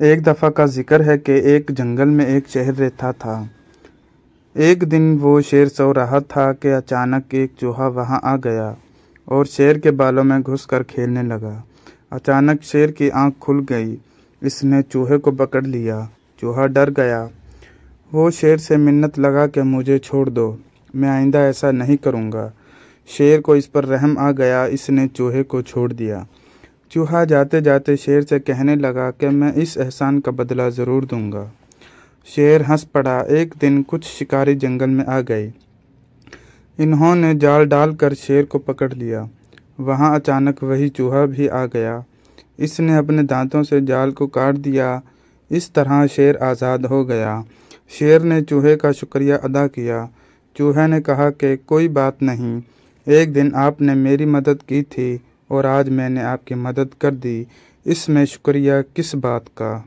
ایک دفعہ کا ذکر ہے کہ ایک جنگل میں ایک شیر رہتا تھا۔ ایک دن وہ شیر سو رہا تھا کہ اچانک ایک چوہا وہاں آ گیا اور شیر کے بالوں میں گھس کر کھیلنے لگا۔ اچانک شیر کی آنکھ کھل گئی۔ اس نے چوہے کو پکڑ لیا۔ چوہا ڈر گیا۔ وہ شیر سے منت لگا کہ مجھے چھوڑ دو، میں آئندہ ایسا نہیں کروں گا۔ شیر کو اس پر رحم آ گیا۔ اس نے چوہے کو چھوڑ دیا۔ چوہا جاتے جاتے شیر سے کہنے لگا کہ میں اس احسان کا بدلہ ضرور دوں گا۔ شیر ہنس پڑا۔ ایک دن کچھ شکاری جنگل میں آ گئے۔ انہوں نے جال ڈال کر شیر کو پکڑ لیا۔ وہاں اچانک وہی چوہا بھی آ گیا۔ اس نے اپنے دانتوں سے جال کو کاٹ دیا۔ اس طرح شیر آزاد ہو گیا۔ شیر نے چوہے کا شکریہ ادا کیا۔ چوہے نے کہا کہ کوئی بات نہیں، ایک دن آپ نے میری مدد کی تھی اور آج میں نے آپ کی مدد کر دی، اس میں شکریہ کس بات کا۔